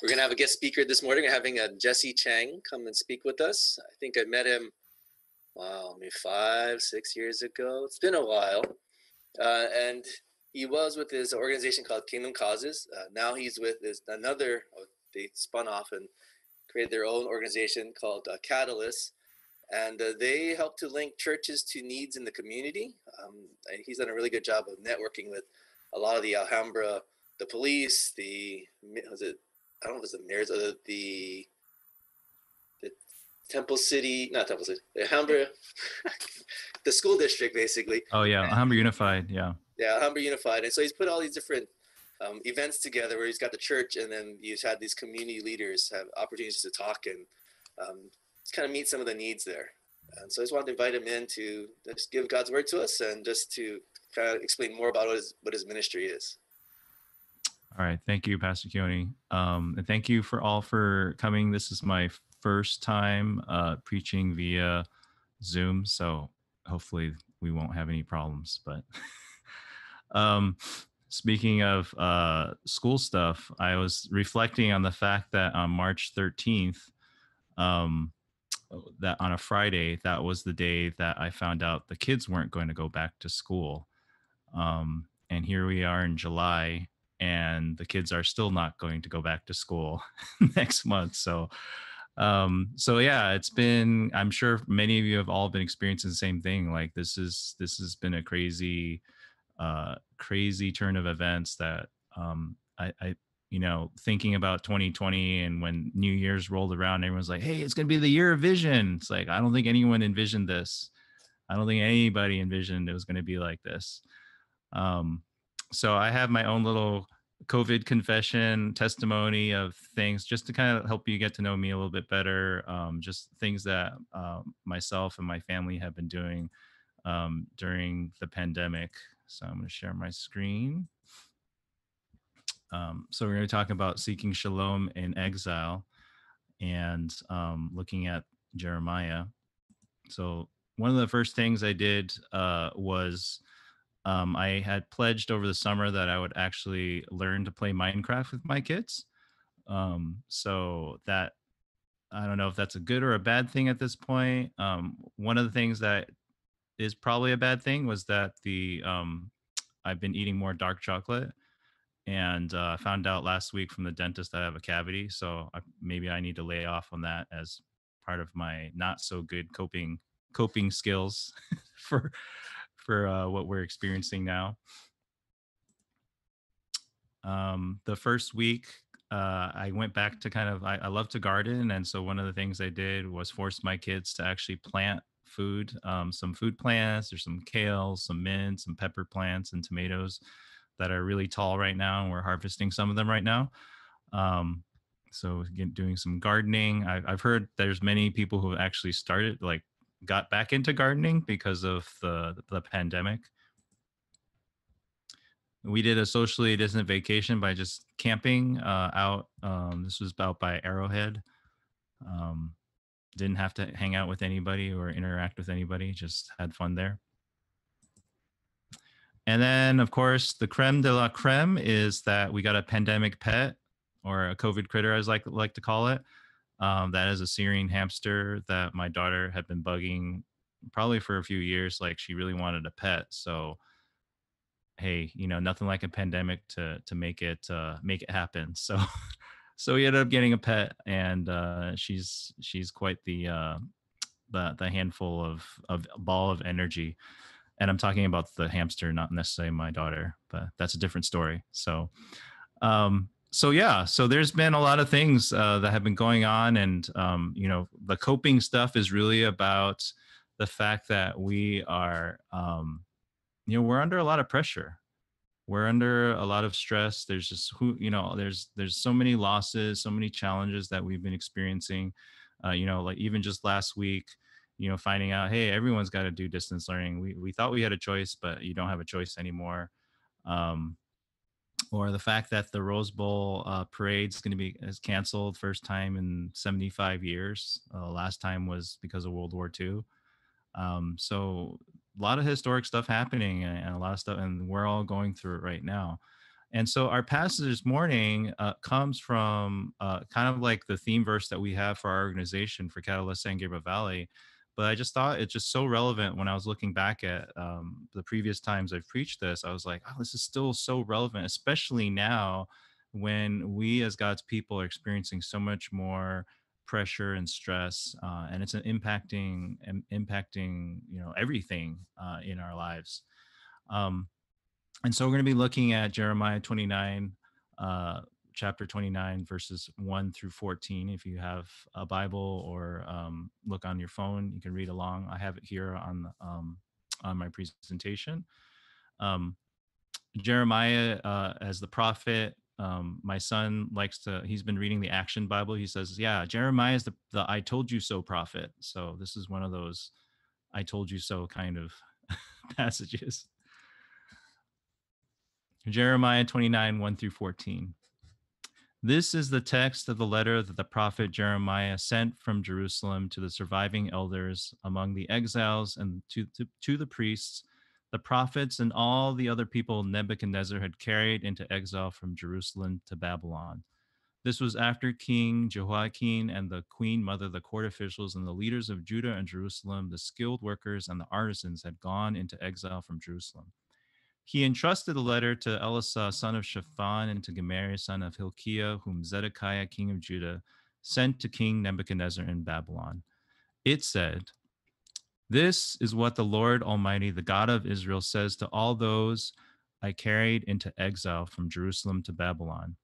We're going to have a guest speaker this morning. We're having Jesse Chang come and speak with us. I think I met him, wow, maybe 5-6 years ago. It's been a while. And he was with his organization called Kingdom Causes. Now he's with they spun off and created their own organization called Catalyst. And they help to link churches to needs in the community. And he's done a really good job of networking with a lot of the Alhambra, the police, I don't know if it's the mayors, the Temple City, not Temple City, the Alhambra, the school district, basically. Oh yeah, Alhambra Unified, yeah. Yeah, Alhambra Unified. And so he's put all these different events together where he's got the church, and then he's had these community leaders have opportunities to talk and just kind of meet some of the needs there. And so I just wanted to invite him in to just give God's word to us and just to kind of explain more about what his ministry is. All right. Thank you, Pastor Keone. And thank you for coming. This is my first time preaching via Zoom, so hopefully we won't have any problems. But speaking of school stuff, I was reflecting on the fact that on March 13th, that on a Friday, that was the day that I found out the kids weren't going to go back to school. And here we are in July, and the kids are still not going to go back to school next month. So yeah, it's been, I'm sure many of you have all been experiencing the same thing. Like this has been a crazy turn of events that I thinking about 2020 and when New Year's rolled around, everyone's like, hey, it's going to be the year of vision. It's like, I don't think anyone envisioned this. I don't think anybody envisioned it was going to be like this. So I have my own little COVID confession testimony of things just to kind of help you get to know me a little bit better. Just things that myself and my family have been doing during the pandemic. So I'm going to share my screen. So we're going to talk about seeking shalom in exile and looking at Jeremiah. So one of the first things I did was I had pledged over the summer that I would actually learn to play Minecraft with my kids. So that, I don't know if that's a good or a bad thing at this point. One of the things that is probably a bad thing was that I've been eating more dark chocolate, and I found out last week from the dentist that I have a cavity. So maybe I need to lay off on that as part of my not so good coping skills for what we're experiencing now. The first week, I went back to I love to garden. And so one of the things I did was force my kids to actually plant food, some food plants. There's some kale, some mint, some pepper plants, and tomatoes that are really tall right now. And we're harvesting some of them right now. So again, doing some gardening. I've heard there's many people who actually got back into gardening because of the pandemic. We did a socially distant vacation by just camping out. This was out by Arrowhead. Didn't have to hang out with anybody or interact with anybody, just had fun there. And then, of course, the creme de la creme is that we got a pandemic pet, or a COVID critter, as I like to call it. That is a Syrian hamster that my daughter had been bugging probably for a few years. Like, she really wanted a pet. So, hey, nothing like a pandemic to make it happen. So we ended up getting a pet, and she's quite the handful of ball of energy. And I'm talking about the hamster, not necessarily my daughter, but that's a different story. So there's been a lot of things that have been going on. And, the coping stuff is really about the fact that we are, we're under a lot of pressure. We're under a lot of stress. There's just there's so many losses, so many challenges that we've been experiencing, like even just last week, finding out, hey, everyone's got to do distance learning. We thought we had a choice, but you don't have a choice anymore. Or the fact that the Rose Bowl parade is canceled, first time in 75 years. Last time was because of World War II. So a lot of historic stuff happening, and a lot of stuff, and we're all going through it right now. And so our passage this morning comes from kind of like the theme verse that we have for our organization for Catalyst San Gabriel Valley. But I just thought it's just so relevant when I was looking back at the previous times I've preached this. I was like, oh, this is still so relevant, especially now when we as God's people are experiencing so much more pressure and stress, and it's impacting everything in our lives. Um, and so we're going to be looking at Jeremiah 29, uh, chapter 29, verses 1 through 14. If you have a Bible or look on your phone, you can read along. I have it here on my presentation. Um, Jeremiah, as the prophet, my son he's been reading the Action Bible. He says, yeah, Jeremiah is the I told you so prophet. So this is one of those I told you so kind of passages. Jeremiah 29, 1 through 14. This is the text of the letter that the prophet Jeremiah sent from Jerusalem to the surviving elders among the exiles and to the priests, the prophets, and all the other people Nebuchadnezzar had carried into exile from Jerusalem to Babylon. This was after King Jehoiakim and the queen mother, the court officials, and the leaders of Judah and Jerusalem, the skilled workers, and the artisans had gone into exile from Jerusalem. He entrusted the letter to Elisah, son of Shaphan, and to Gemariah, son of Hilkiah, whom Zedekiah, king of Judah, sent to King Nebuchadnezzar in Babylon. It said, "This is what the Lord Almighty, the God of Israel, says to all those I carried into exile from Jerusalem to Babylon.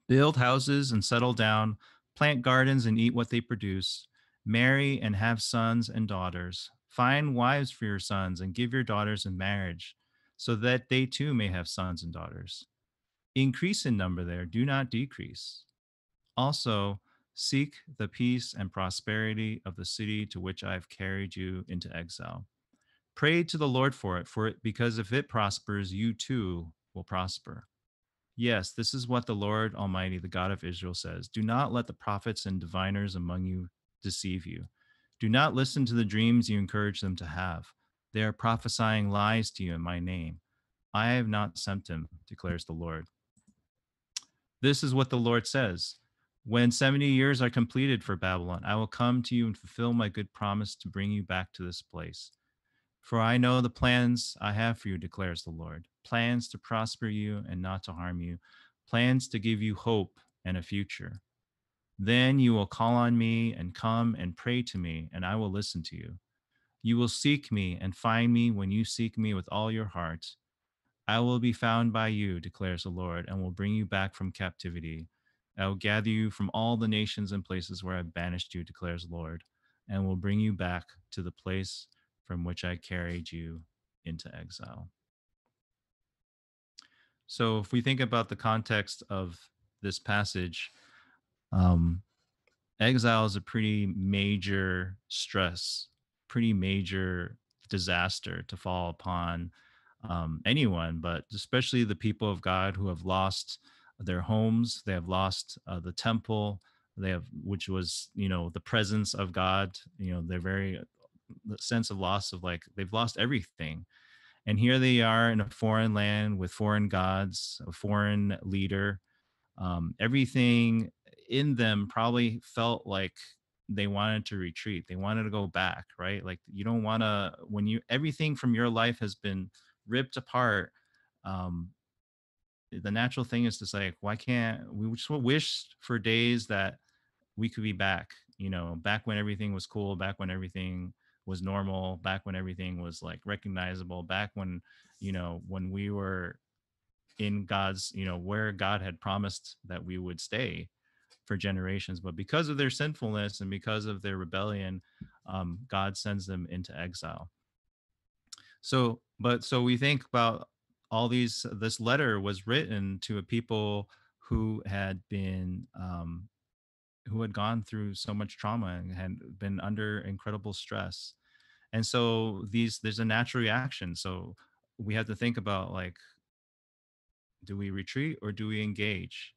Build houses and settle down, plant gardens and eat what they produce, marry and have sons and daughters. Find wives for your sons and give your daughters in marriage, so that they too may have sons and daughters. Increase in number there, do not decrease. Also, seek the peace and prosperity of the city to which I have carried you into exile. Pray to the Lord for it, because if it prospers, you too will prosper. Yes, this is what the Lord Almighty, the God of Israel, says. Do not let the prophets and diviners among you deceive you. Do not listen to the dreams you encourage them to have. They are prophesying lies to you in my name. I have not sent him, declares the Lord. This is what the Lord says. When 70 years are completed for Babylon, I will come to you and fulfill my good promise to bring you back to this place. For I know the plans I have for you, declares the Lord, plans to prosper you and not to harm you, plans to give you hope and a future. Then you will call on me and come and pray to me, and I will listen to you. You will seek me and find me when you seek me with all your heart. I will be found by you, declares the Lord, and will bring you back from captivity. I will gather you from all the nations and places where I've banished you, declares the Lord, and will bring you back to the place from which I carried you into exile. So, if we think about the context of this passage, um, exile is a pretty major stress, pretty major disaster to fall upon anyone, but especially the people of God who have lost their homes, they have lost the temple, they have, which was, the presence of God. They're very the sense of loss of like they've lost everything, and here they are in a foreign land with foreign gods, a foreign leader. Everything in them probably felt like they wanted to retreat. They wanted to go back, right? Like you don't want to, when you, everything from your life has been ripped apart. Um, the natural thing is to say, why can't we just wish for days that we could be back, back when everything was cool, back when everything was normal, back when everything was like recognizable, back when, when we were in God's, where God had promised that we would stay for generations. But because of their sinfulness and because of their rebellion, God sends them into exile. So we think about this letter was written to a people who had been, who had gone through so much trauma and had been under incredible stress. And so there's a natural reaction. So we have to think about like, do we retreat or do we engage?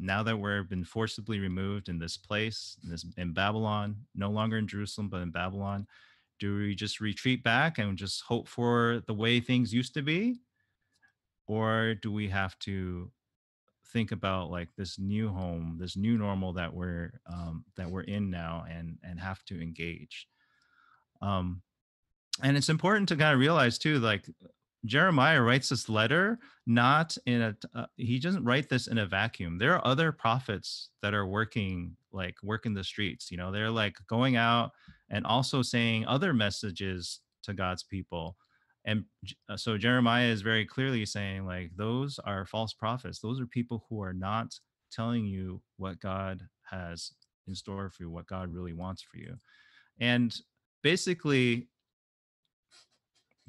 Now that we've been forcibly removed in this place, in Babylon, no longer in Jerusalem, but in Babylon, do we just retreat back and just hope for the way things used to be? or do we have to think about like this new home, this new normal that we're in now, and have to engage? Um, and it's important to kind of realize too, like Jeremiah writes this letter not in he doesn't write this in a vacuum. There are other prophets that are working the streets, they're like going out and also saying other messages to God's people. And so Jeremiah is very clearly saying like those are false prophets. Those are people who are not telling you what God has in store for you, what God really wants for you. And basically,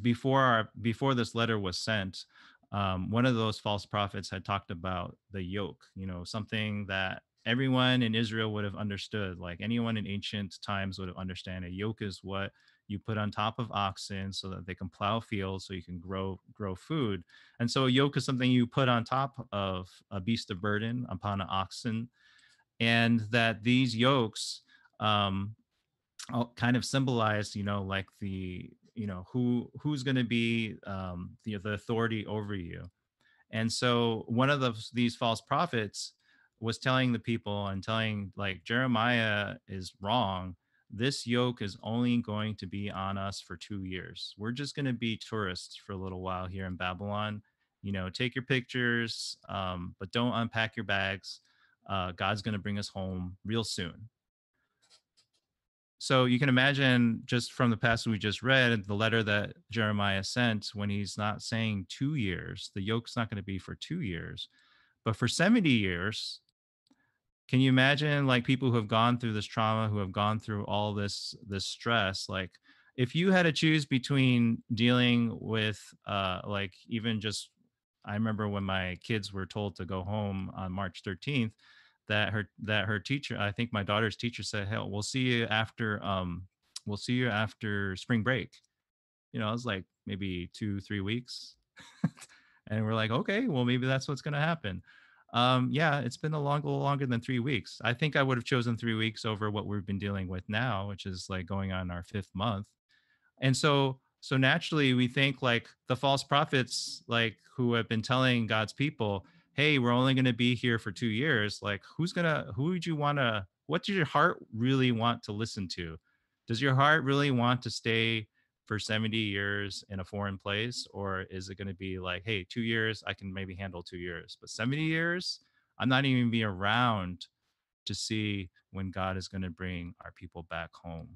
before this letter was sent, one of those false prophets had talked about the yoke, something that everyone in Israel would have understood. Like anyone in ancient times would have understand. A yoke is what you put on top of oxen so that they can plow fields, so you can grow food. And so a yoke is something you put on top of a beast of burden upon an oxen, and that these yokes um, kind of symbolized, like the, who's going to be the authority over you. And so one of these false prophets was telling the people and telling like Jeremiah is wrong. This yoke is only going to be on us for 2 years. We're just going to be tourists for a little while here in Babylon. Take your pictures, but don't unpack your bags. God's going to bring us home real soon. So you can imagine, just from the passage we just read, the letter that Jeremiah sent, when he's not saying 2 years, the yoke's not going to be for 2 years, but for 70 years. Can you imagine like people who have gone through this trauma, who have gone through all this stress? Like if you had to choose between dealing with like even just, I remember when my kids were told to go home on March 13th, that her teacher, I think my daughter's teacher said, "Hell, we'll see you after spring break." It was like maybe 2-3 weeks. And we're like, okay, well, maybe that's what's going to happen. Yeah, it's been a little longer than 3 weeks. I think I would have chosen 3 weeks over what we've been dealing with now, which is like going on our fifth month. And so naturally we think like the false prophets, like who have been telling God's people, hey, we're only going to be here for 2 years. Like who would you want to, what does your heart really want to listen to? Does your heart really want to stay for 70 years in a foreign place? Or is it going to be like, hey, 2 years, I can maybe handle 2 years, but 70 years, I'm not even be around to see when God is going to bring our people back home.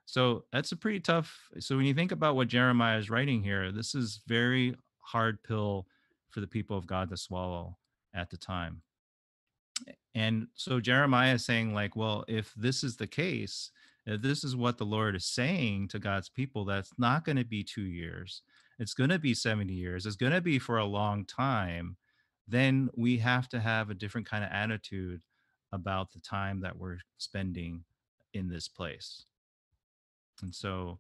So that's a pretty tough. So when you think about what Jeremiah is writing here, this is very hard pill for the people of God to swallow at the time. And so Jeremiah is saying like, well, if this is the case, if this is what the Lord is saying to God's people, that's not going to be 2 years. It's going to be 70 years. It's going to be for a long time. Then we have to have a different kind of attitude about the time that we're spending in this place. And so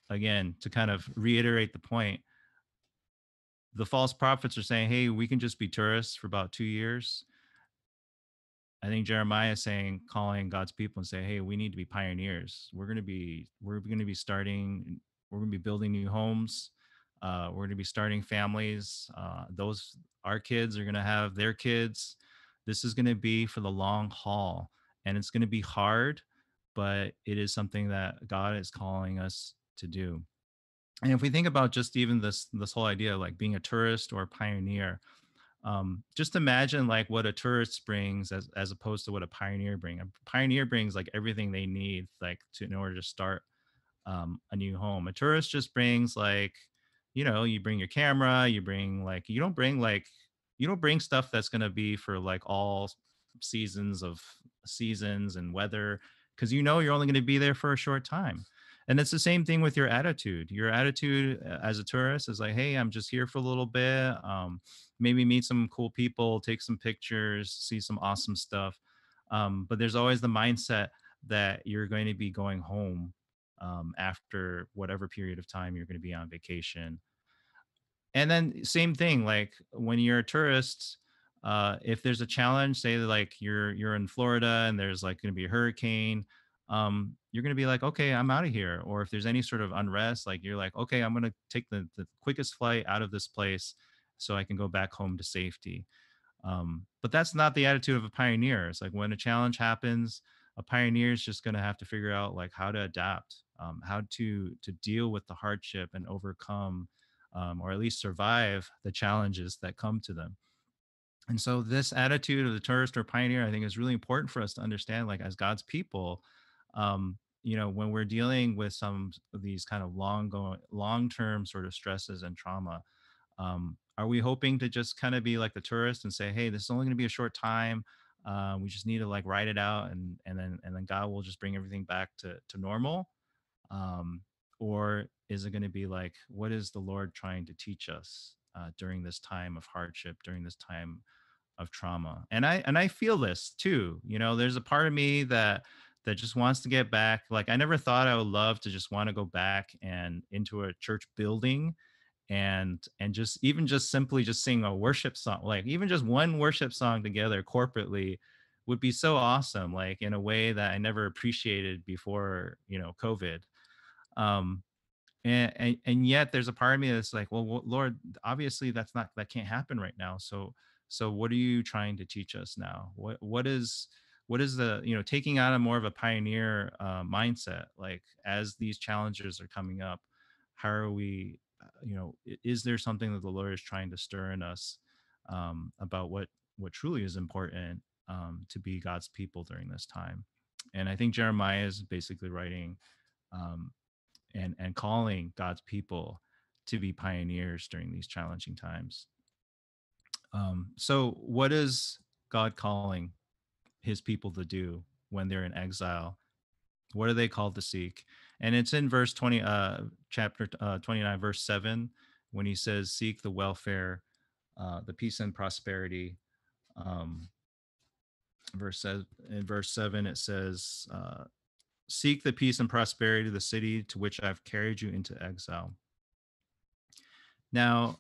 again, to kind of reiterate the point, the false prophets are saying, hey, we can just be tourists for about 2 years. I think Jeremiah is saying, calling God's people and say, hey, we need to be pioneers. We're going to be starting, we're going to be building new homes. We're going to be starting families. Our kids are going to have their kids. This is going to be for the long haul, and it's going to be hard, but it is something that God is calling us to do. And if we think about just even this whole idea of like being a tourist or a pioneer, just imagine like what a tourist brings as opposed to what a pioneer brings. A pioneer brings like everything they need like in order to start a new home. A tourist just brings like, you bring your camera, you bring like, you don't bring stuff that's going to be for like all seasons and weather, because you're only going to be there for a short time. And it's the same thing with your attitude. Your attitude as a tourist is like, hey, I'm just here for a little bit. Maybe meet some cool people, take some pictures, see some awesome stuff. But there's always the mindset that you're going to be going home after whatever period of time you're going to be on vacation. And then same thing, like when you're a tourist, if there's a challenge, say like you're in Florida and there's like going to be a hurricane, you're going to be like, okay, I'm out of here. Or if there's any sort of unrest, like you're like, okay, I'm going to take the quickest flight out of this place so I can go back home to safety. But that's not the attitude of a pioneer. It's like when a challenge happens, a pioneer is just going to have to figure out like how to adapt, how to deal with the hardship and overcome, or at least survive the challenges that come to them. And so this attitude of the tourist or pioneer, I think, is really important for us to understand, like as God's people. When we're dealing with some of these kind of long-term sort of stresses and trauma, are we hoping to just kind of be like the tourist and say, hey, this is only going to be a short time, we just need to like ride it out, and then God will just bring everything back to normal? um, or is it going to be like, what is the Lord trying to teach us during this time of hardship, during this time of trauma? And I feel this too. There's a part of me that just wants to get back. Like, I never thought I would love to just want to go back and into a church building and just simply just sing a worship song, like even just one worship song together corporately would be so awesome, like in a way that I never appreciated before, COVID. um and yet there's a part of me that's like, well, Lord, obviously that can't happen right now. So what are you trying to teach us now? What is the, taking on a more of a pioneer mindset, like as these challenges are coming up, how are we, is there something that the Lord is trying to stir in us, about what truly is important, to be God's people during this time? And I think Jeremiah is basically writing, um, and calling God's people to be pioneers during these challenging times. So, what is God calling His people to do when they're in exile? What are they called to seek? And it's in verse 20, chapter 29, verse 7, when He says, "Seek the welfare, the peace and prosperity." Um, in verse 7, it says, "Seek the peace and prosperity of the city to which I've carried you into exile." Now,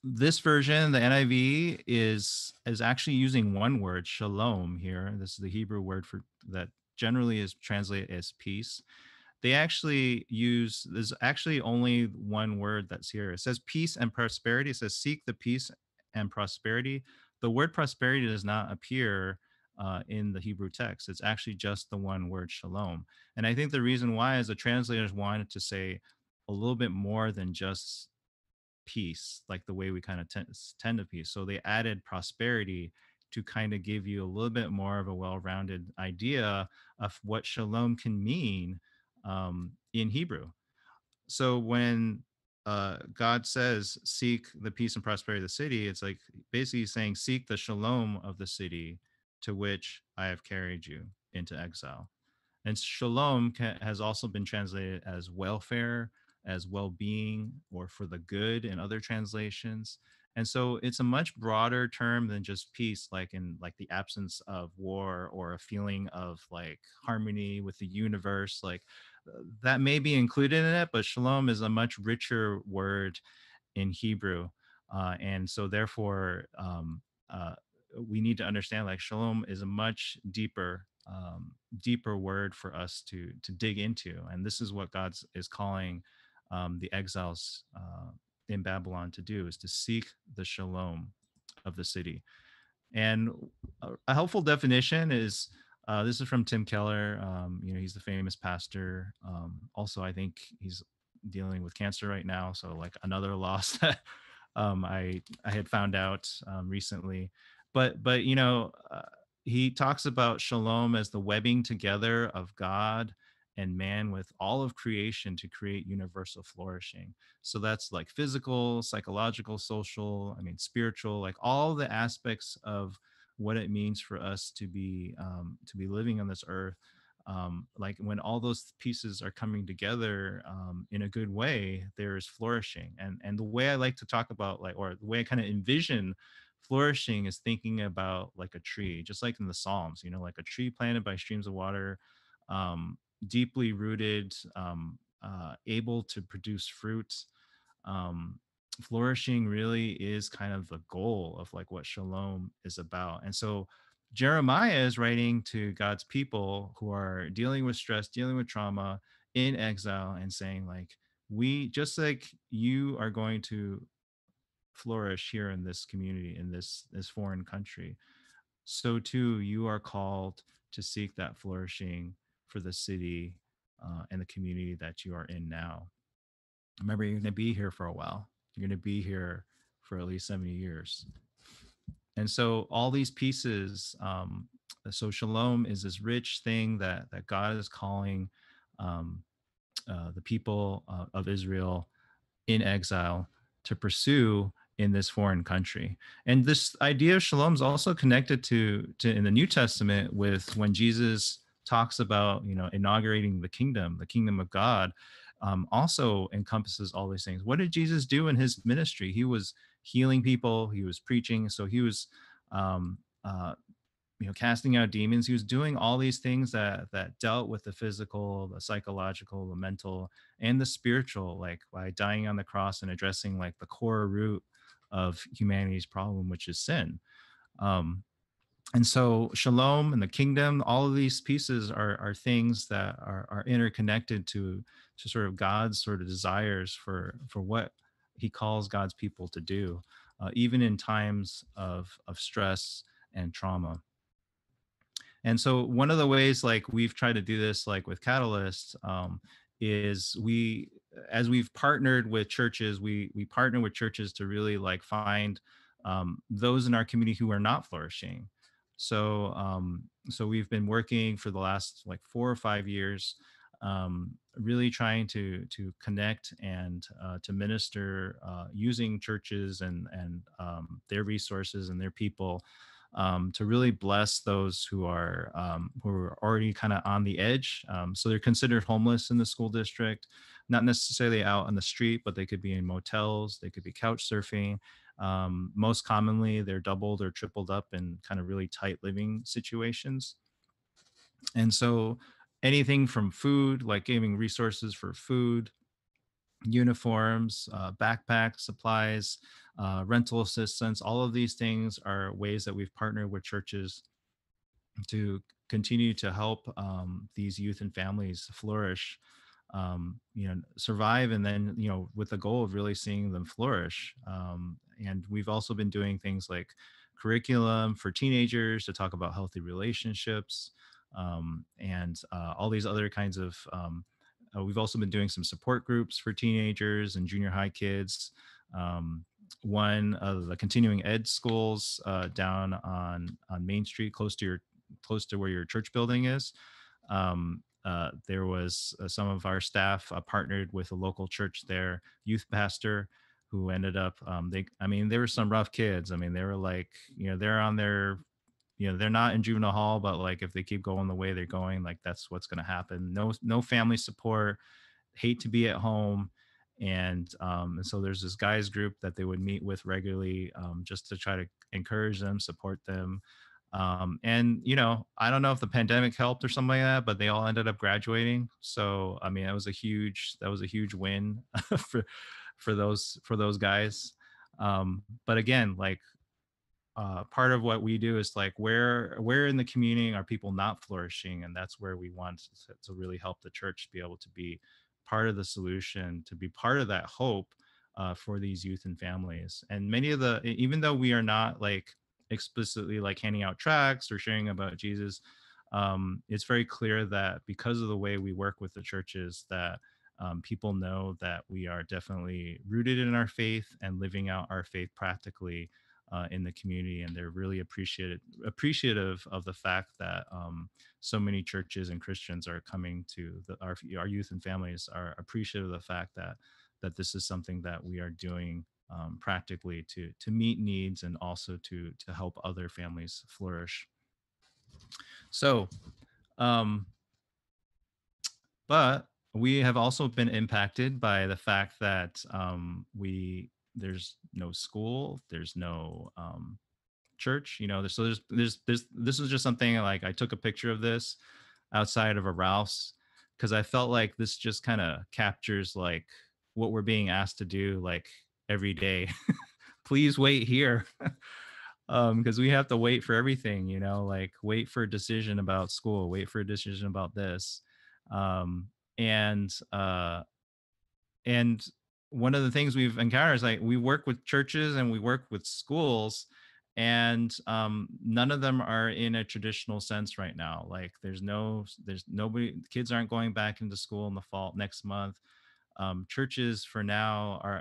this version, the NIV, is actually using one word, shalom, here. This is the Hebrew word for that generally is translated as peace. There's actually only one word that's here. It says peace and prosperity. It says seek the peace and prosperity. The word prosperity does not appear in the Hebrew text. It's actually just the one word, shalom. And I think the reason why is the translators wanted to say a little bit more than just peace, like the way we kind of tend to peace. So they added prosperity to kind of give you a little bit more of a well-rounded idea of what shalom can mean, in Hebrew. So when God says, seek the peace and prosperity of the city, it's like basically saying, seek the shalom of the city to which I have carried you into exile. And shalom has also been translated as welfare, as well being, or for the good in other translations. And so it's a much broader term than just peace, like in like the absence of war or a feeling of like harmony with the universe. Like that may be included in it, but shalom is a much richer word in Hebrew. And so therefore, uh, we need to understand like shalom is a much deeper word for us to dig into. And this is what God is calling the exiles in Babylon to do, is to seek the shalom of the city. And a helpful definition is, this is from Tim Keller. He's the famous pastor. Also, I think he's dealing with cancer right now. So like another loss that I had found out recently. But he talks about shalom as the webbing together of God and man with all of creation to create universal flourishing. So that's like physical, psychological, social, I mean, spiritual, like all the aspects of what it means for us to be living on this earth. Like when all those pieces are coming together in a good way, there's flourishing. And the way I like to talk about, like, or the way I kind of envision flourishing, is thinking about like a tree, just like in the Psalms, like a tree planted by streams of water, deeply rooted, able to produce fruit. Flourishing really is kind of the goal of like what shalom is about. And so Jeremiah is writing to God's people who are dealing with stress, dealing with trauma in exile, and saying, like, we just like you are going to flourish here in this community, in this foreign country, so too you are called to seek that flourishing for the city and the community that you are in now. Remember, you're going to be here for a while. You're going to be here for at least 70 years. And so all these pieces, so shalom is this rich thing that God is calling um, the people of Israel in exile to pursue in this foreign country. And this idea of shalom is also connected to in the New Testament with when Jesus talks about, inaugurating the kingdom of God. Also encompasses all these things. What did Jesus do in his ministry? He was healing people, he was preaching, so he was um, uh, casting out demons. He was doing all these things that dealt with the physical, the psychological, the mental, and the spiritual, like by dying on the cross and addressing like the core root of humanity's problem, which is sin. um, and so shalom and the kingdom, all of these pieces are things that are interconnected to sort of God's sort of desires for what he calls God's people to do, even in times of stress and trauma. And so one of the ways like we've tried to do this like with Catalyst, is as we've partnered with churches, we partner with churches to really like find those in our community who are not flourishing. So we've been working for the last like 4 or 5 years, really trying to connect and to minister using churches and their resources and their people, to really bless those who are already kind of on the edge. So they're considered homeless in the school district, not necessarily out on the street, but they could be in motels, they could be couch surfing. Most commonly, they're doubled or tripled up in kind of really tight living situations. And so anything from food, like giving resources for food, uniforms, backpacks, supplies, rental assistance, all of these things are ways that we've partnered with churches to continue to help these youth and families flourish, survive, and then, with the goal of really seeing them flourish. And we've also been doing things like curriculum for teenagers to talk about healthy relationships, and all these other kinds of. We've also been doing some support groups for teenagers and junior high kids. One of the continuing ed schools down on Main Street, close to where your church building is. There was some of our staff partnered with a local church there, youth pastor, who ended up, there were some rough kids. I mean, they were like, they're on their, they're not in juvenile hall, but like if they keep going the way they're going, like that's what's going to happen. No family support, hate to be at home. And so there's this guys group that they would meet with regularly, just to try to encourage them, support them. And I don't know if the pandemic helped or something like that, but they all ended up graduating. So I mean, that was a huge win for those guys. But again, like, part of what we do is like where in the community are people not flourishing, and that's where we want to really help the church be able to be part of the solution, to be part of that hope for these youth and families. And many of even though we are not like explicitly like handing out tracts or sharing about Jesus, it's very clear that because of the way we work with the churches, that people know that we are definitely rooted in our faith and living out our faith practically in the community, and they're really appreciative of the fact that so many churches and Christians are coming to our youth and families are appreciative of the fact that this is something that we are doing practically to meet needs and also to help other families flourish. So, um, but we have also been impacted by the fact that there's no school, there's no church, so there's this was just something like I took a picture of this outside of a Ralph's because I felt like this just kind of captures like what we're being asked to do like every day. Please wait here. because we have to wait for everything, like wait for a decision about school, wait for a decision about this. um and and one of the things we've encountered is like we work with churches and we work with schools, and none of them are in a traditional sense right now. Like there's nobody, kids aren't going back into school in the fall next month. Churches for now are,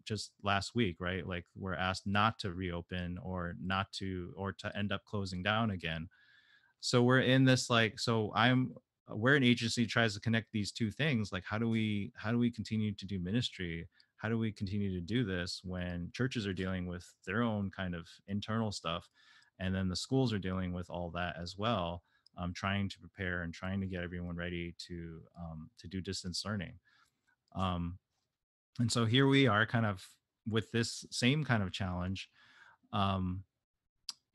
just last week, right, like we're asked not to reopen or to end up closing down again. So we're in this, like, so I'm we're an agency tries to connect these two things. Like how do we continue to do ministry? How do we continue to do this when churches are dealing with their own kind of internal stuff, and then the schools are dealing with all that as well, trying to prepare and trying to get everyone ready to do distance learning. um, and so here we are kind of with this same kind of challenge. um,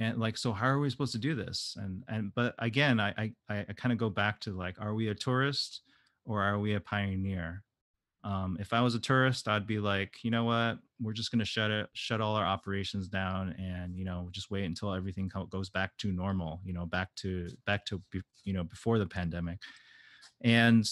and like, so how are we supposed to do this? And but again, I kind of go back to, like, are we a tourist or are we a pioneer? If I was a tourist, I'd be like, you know what, we're just going to shut all our operations down, and just wait until everything goes back to normal, before the pandemic. And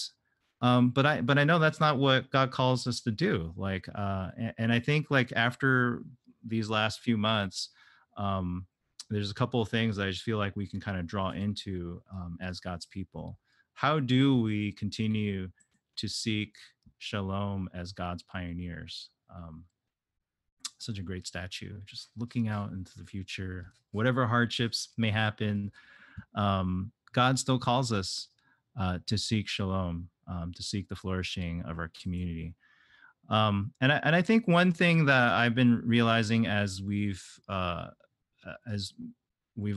but I know that's not what God calls us to do. Like and I think, like, after these last few months, um there's a couple of things that I just feel like we can kind of draw into, as God's people. How do we continue to seek shalom as God's pioneers? Such a great statue, just looking out into the future, whatever hardships may happen. God still calls us to seek shalom, to seek the flourishing of our community. And I think one thing that I've been realizing as we've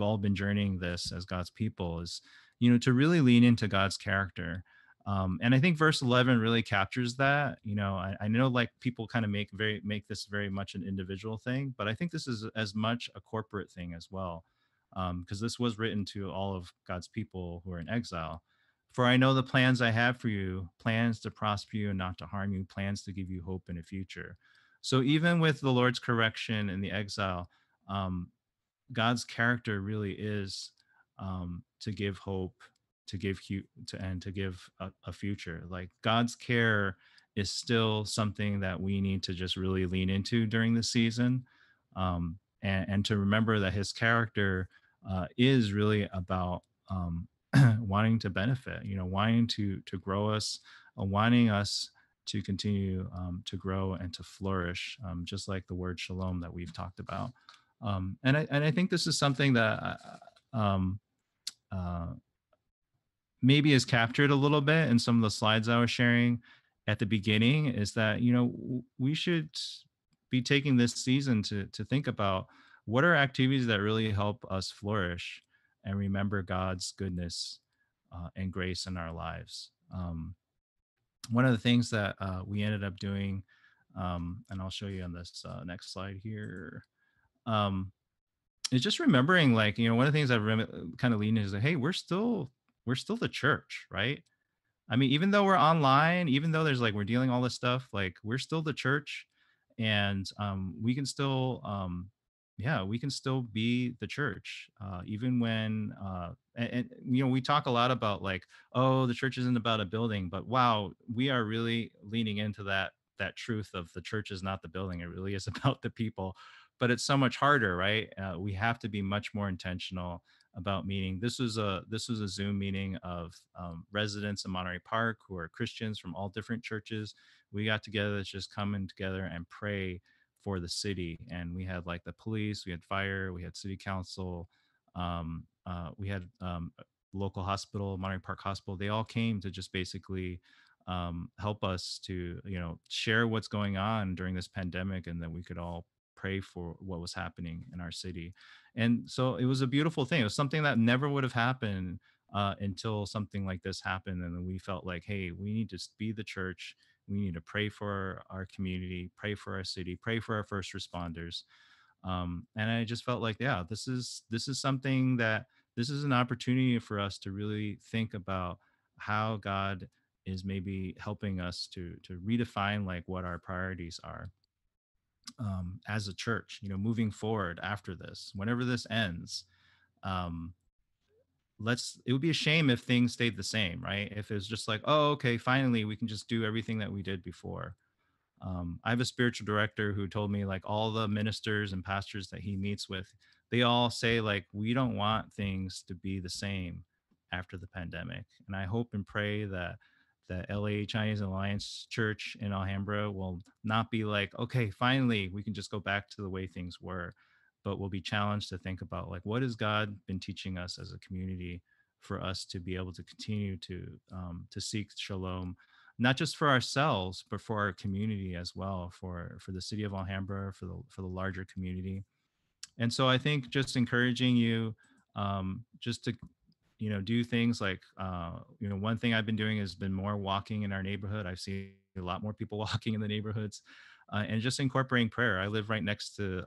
all been journeying this as God's people is, to really lean into God's character. And I think verse 11 really captures that. I know, like, people kind of make this very much an individual thing, but I think this is as much a corporate thing as well, because this was written to all of God's people who are in exile. For I know the plans I have for you, plans to prosper you and not to harm you, plans to give you hope in a future. So even with the Lord's correction in the exile, um, God's character really is, to give hope, to give and to give a future. Like, God's care is still something that we need to just really lean into during the season, and to remember that His character is really about, wanting to benefit, wanting to grow us, wanting us to continue to grow and to flourish, just like the word shalom that we've talked about. And I think this is something that uh, maybe is captured a little bit in some of the slides I was sharing at the beginning. Is that, we should be taking this season to think about what are activities that really help us flourish and remember God's goodness and grace in our lives. One of the things that we ended up doing, and I'll show you on this next slide here. It's just remembering, like, one of the things I've kind of leaned is like, hey, we're still the church, right? I mean, even though we're online, even though there's, like, we're dealing all this stuff, like, we're still the church. And we can still yeah, we can still be the church, even when we talk a lot about, like, oh, the church isn't about a building, but wow, we are really leaning into that truth of the church is not the building. It really is about the people. But it's so much harder, right? We have to be much more intentional about meeting. This was a Zoom meeting of residents in Monterey Park who are Christians from all different churches. We got together, just coming together and pray for the city. And we had, like, the police, we had fire, we had city council, we had local hospital, Monterey Park Hospital. They all came to just basically help us to, share what's going on during this pandemic, and then we could all pray for what was happening in our city. And so it was a beautiful thing. It was something that never would have happened until something like this happened. And then we felt like, hey, we need to be the church. We need to pray for our community, pray for our city, pray for our first responders. And I just felt like, yeah, this is something that this is an opportunity for us to really think about how God is maybe helping us to redefine, like, what our priorities are. as a church, moving forward after this, whenever this ends. um, it would be a shame if things stayed the same, right? If it's just like, oh, okay, finally we can just do everything that we did before. I have a spiritual director who told me like all the ministers and pastors that he meets with, they all say like we don't want things to be the same after the pandemic. And I hope and pray that the LA Chinese Alliance Church in Alhambra will not be like, okay, finally we can just go back to the way things were, but we'll be challenged to think about like what has God been teaching us as a community for us to be able to continue to seek shalom, not just for ourselves but for our community as well, for the city of Alhambra, for the larger community. And so I think just encouraging you, just to do things like, one thing I've been doing has been more walking in our neighborhood. I've seen a lot more people walking in the neighborhoods, and just incorporating prayer. I live right next to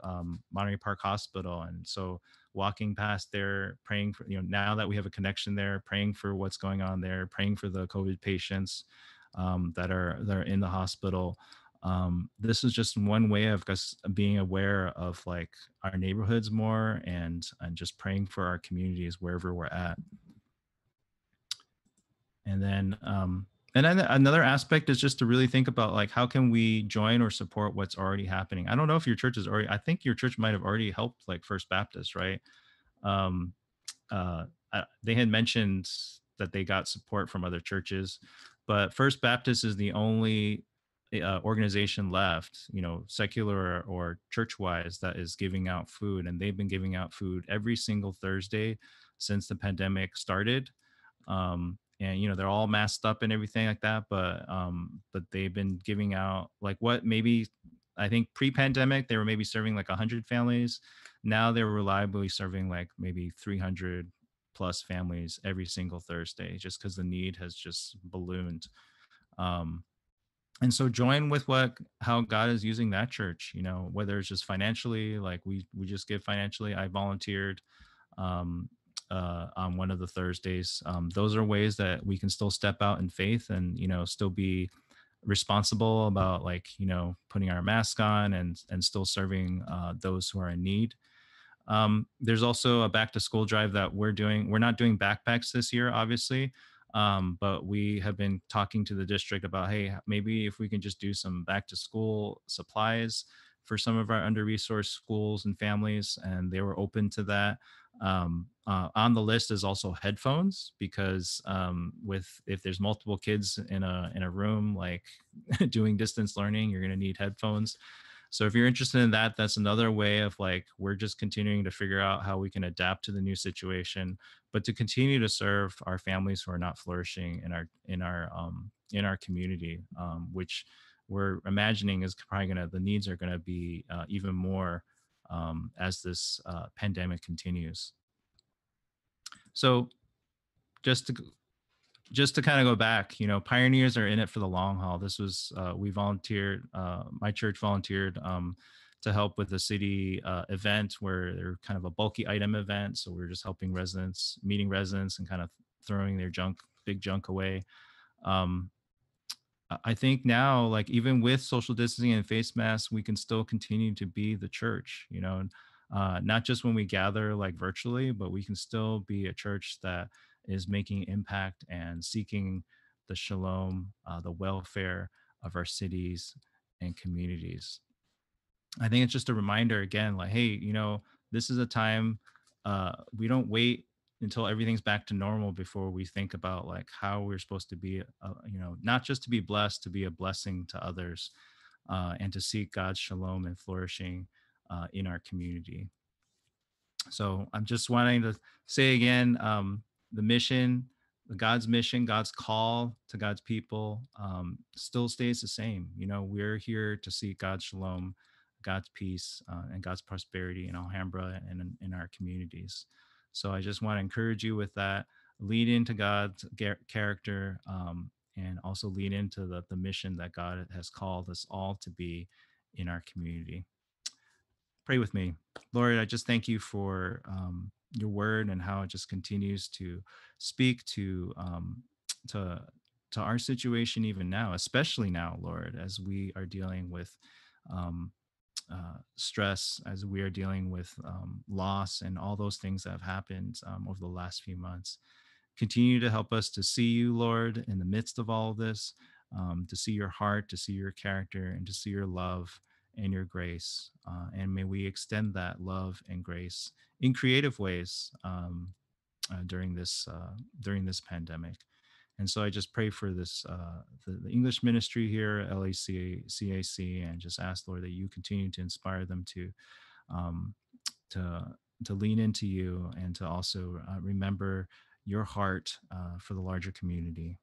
Monterey Park Hospital, and so walking past there, praying for, now that we have a connection there, praying for what's going on there, praying for the COVID patients that are in the hospital. This is just one way of us being aware of like our neighborhoods more, and just praying for our communities wherever we're at. And then another aspect is just to really think about like how can we join or support what's already happening. I don't know if your church is already, I think your church might have already helped like First Baptist, right? um, they had mentioned that they got support from other churches, but First Baptist is the only organization left, secular or church-wise, that is giving out food, and they've been giving out food every single Thursday since the pandemic started. And they're all masked up and everything like that, but they've been giving out like what maybe, I think pre-pandemic they were maybe serving like 100 families. Now they're reliably serving like maybe 300 plus families every single Thursday, just because the need has just ballooned. um, and so join with how God is using that church, whether it's just financially, like we just give financially. I volunteered um, on one of the Thursdays. Those are ways that we can still step out in faith and still be responsible about like putting our mask on and still serving those who are in need. There's also a back to school drive that we're doing. We're not doing backpacks this year, obviously, but we have been talking to the district about, hey, maybe if we can just do some back to school supplies for some of our under resourced schools and families, and they were open to that. On the list is also headphones, because with if there's multiple kids in a room, like doing distance learning, you're going to need headphones. So if you're interested in that, that's another way of like we're just continuing to figure out how we can adapt to the new situation, but to continue to serve our families who are not flourishing in our community, which we're imagining is probably the needs are gonna be even more as this pandemic continues. So just to kind of go back, pioneers are in it for the long haul. This was, we volunteered, my church volunteered to help with a city event where they're kind of a bulky item event. So we're just helping residents, meeting residents and kind of throwing their big junk away. Um, I think now, like even with social distancing and face masks, we can still continue to be the church, not just when we gather like virtually, but we can still be a church that is making impact and seeking the shalom, the welfare of our cities and communities. I think it's just a reminder again, like, hey, this is a time, we don't wait until everything's back to normal before we think about like how we're supposed to be, not just to be blessed, to be a blessing to others, and to seek God's shalom and flourishing in our community. So I'm just wanting to say again, the mission, God's mission, God's call to God's people still stays the same. We're here to seek God's shalom, God's peace, and God's prosperity in Alhambra and in our communities. So I just want to encourage you with that. Lead into God's character, and also lead into the mission that God has called us all to be in our community. Pray with me. Lord, I just thank you for your word and how it just continues to speak to to our situation even now, especially now, Lord, as we are dealing with um, stress, as we are dealing with loss and all those things that have happened over the last few months. Continue to help us to see you, Lord, in the midst of all of this, to see your heart, to see your character, and to see your love and your grace. And may we extend that love and grace in creative ways during this pandemic. And so I just pray for this the English ministry here at LACAC, and just ask, Lord, that you continue to inspire them um, to to lean into you, and to also remember your heart for the larger community.